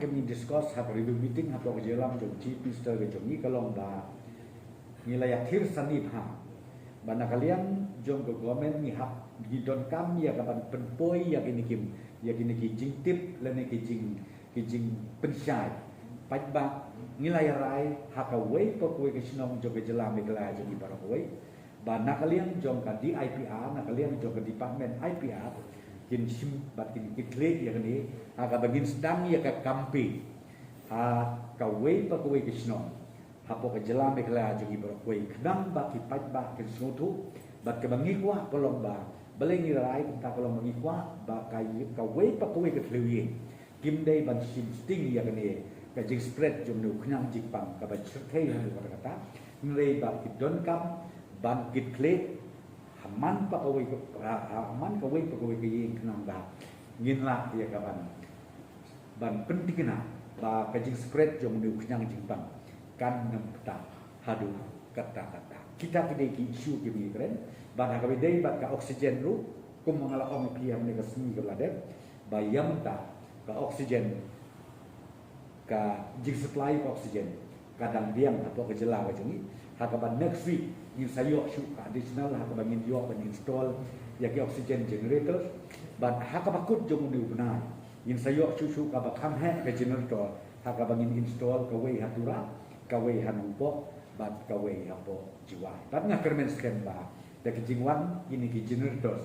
Kami discuss have review meeting have jelam jong chief minister ke jong ni kalong ba nilai akhir sanib ha bana kalian jong ke government ni hak di don kam ya kapan penpoi ya kini kim ya kini ki jing tip le ne ki jing pensyai pai ba nilai rai hak away ko ko ke sinong jong ke jelam ke la jong ni barawai bana kalian jong ka di IPR na kalian jong ke department IPR kin sim bat kin klik ya ni aga bagin sedang ya ka kampi ka wei pa ko wei kisno hapo ka jelam be kala jogi bro wei kedang ba ki pat ba kin snotu bat ka bangi kwa kolong ba baleng ni rai ta kolong bangi kwa ba ka wei pa ko wei ka tlewi kim dei ban sim sting ya ni ka jing spread jom nu khnang jik pang ka ba chthei ha kata ngrei ba ki don kam ban kit klik haman pa kawai haman kawai pa kawai kaying kenang ba ngin la ya kapan ban penting na ba kajing spread jong nu knyang jingpang kan nam ta hadu kata kita kide ki isu ki mi kren ban ha kabe dei ba ka oksigen ru kum mangala ong ki am ne ka smi ka lade ba yam ta ka oksigen ka jing supply oksigen kadang diam atau kejela ka jungi ha ka ban next week in sayo shu additional ha ka bangin yo ban install ya ki oxygen generators ban ha ka bakut jong ni bna in sayo shu ka ba kham he ka generator ha ka bangin install ka wei hatura ka wei hanupo ban ka wei hapo jiwa ban nga kermen scan ba da ki jingwan ini ki generators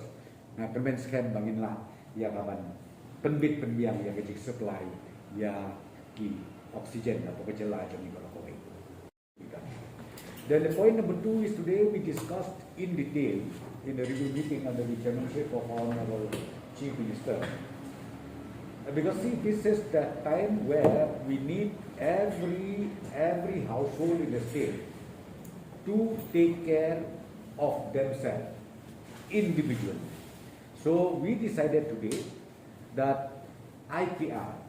nga kermen scan bangin la ya ka ban penbit penbiang ya ki supply ya ki oxygen atau kejela jong ni ko wei. Then the point number 2 is today we discussed in detail in the review meeting under the chairmanship of Honorable Chief Minister. Because see, this is the time where we need every household in the state to take care of themselves individually. So we decided today that IPR,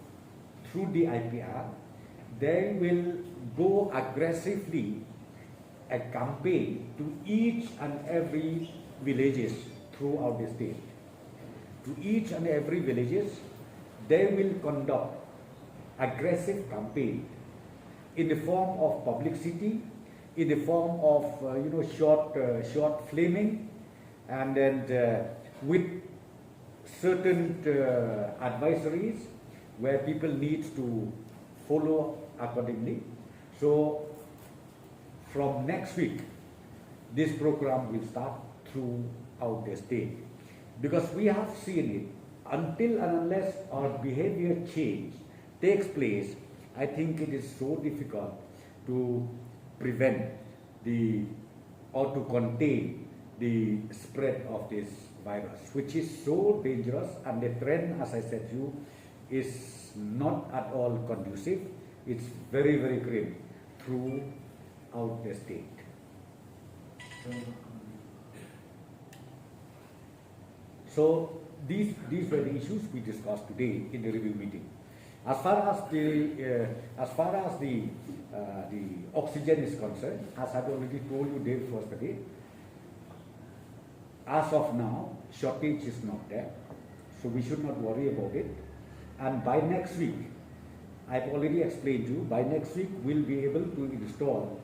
through the IPR, they will go aggressively a campaign to each and every villages throughout the state. To each and every villages, they will conduct aggressive campaign in the form of publicity, in the form of short flaming, and then with certain advisories where people need to follow accordingly. So from next week, this program will start throughout the state, because we have seen it until and unless our behavior change takes place. I think it is so difficult to prevent or to contain the spread of this virus, which is so dangerous, and the trend, as I said to you, is not at all conducive. It's very, very grim throughout the state. So these were the issues we discussed today in the review meeting. As far as the oxygen is concerned, as I've already told you day before today, as of now, shortage is not there, so we should not worry about it. And by next week, I've already explained to you, by next week we'll be able to install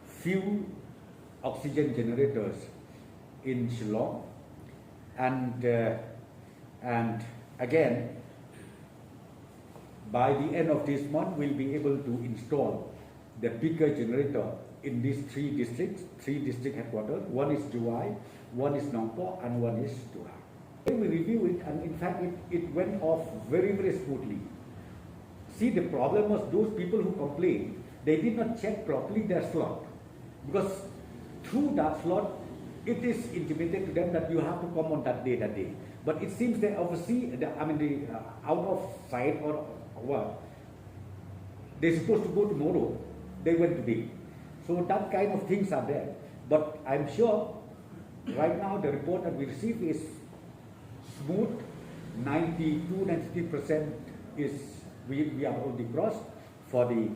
few oxygen generators in Shillong, and again by the end of this month we'll be able to install the bigger generator in these three district headquarters. One is Juwai, one is Nongpo, and one is Tura. We review it, and in fact it went off very, very smoothly. See, the problem was those people who complained, they did not check properly their slot, because through that slot it is intimated to them that you have to come on that day. But it seems they oversee, out of sight or what, they're supposed to go tomorrow, they went today. So that kind of things are there. But I'm sure right now the report that we receive is smooth. 92-93% is we have already crossed for the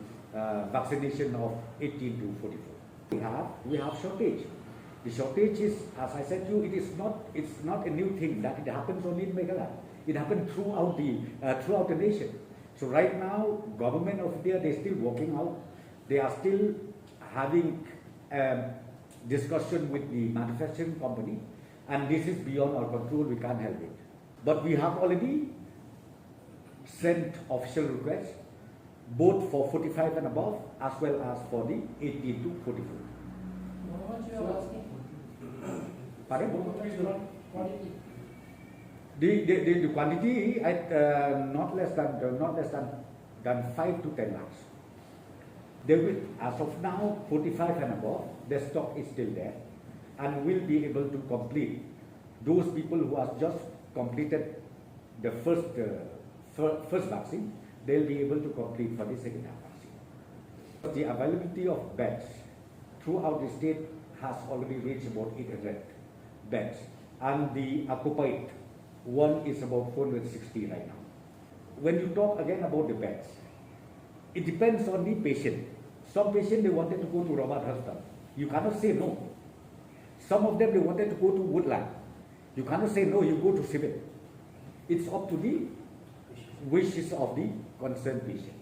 vaccination of 18 to 44. We have shortage. The shortage is, as I said to you, it's not a new thing that it happens only in Meghalaya. It happened throughout the nation. So right now, government of India, they're still working out. They are still having discussion with the manufacturing company, and this is beyond our control, we can't help it. But we have already sent official requests, both for 45 and above, as well as for the 18 to 44. How much you are asking? Pardon? Quantity. The quantity at not less than 5 to 10 lakhs. They will, as of now, 45 and above, the stock is still there, and will be able to complete. Those people who have just completed the first vaccine, they'll be able to complete for the second vaccine. The availability of beds throughout the state has already reached about 800 beds, and the occupied one is about 460 right now. When you talk again about the beds, it depends on the patient. Some patient, they wanted to go to Robert Hospital. You cannot say no. Some of them, they wanted to go to Woodland. You cannot say no, you go to Civil. It's up to the wishes of the concerned patient.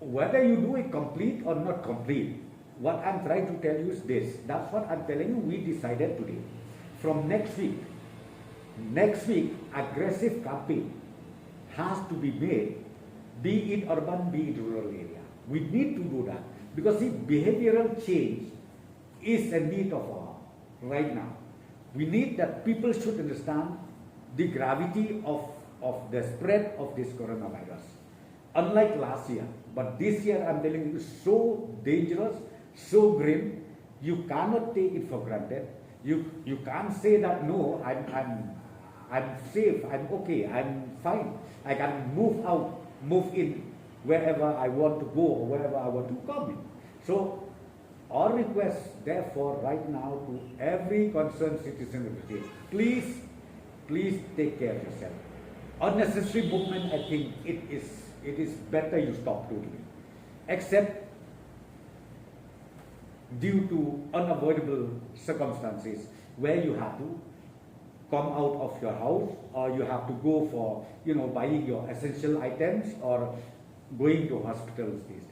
Whether you do it complete or not complete, what I'm trying to tell you is this. That's what I'm telling you, we decided today. From next week, aggressive campaign has to be made, be it urban, be it rural area. We need to do that because the behavioral change is a need of our right now. We need that people should understand the gravity of the spread of this coronavirus. Unlike last year, but this year I'm telling you, so dangerous, so grim, you cannot take it for granted. You can't say that no, I'm safe, I'm okay, I'm fine. I can move out, move in wherever I want to go or wherever I want to come in. So our request, therefore, right now to every concerned citizen of the state, please take care of yourself. Unnecessary movement, I think it is better you stop totally, except due to unavoidable circumstances where you have to come out of your house, or you have to go for buying your essential items or going to hospitals these days.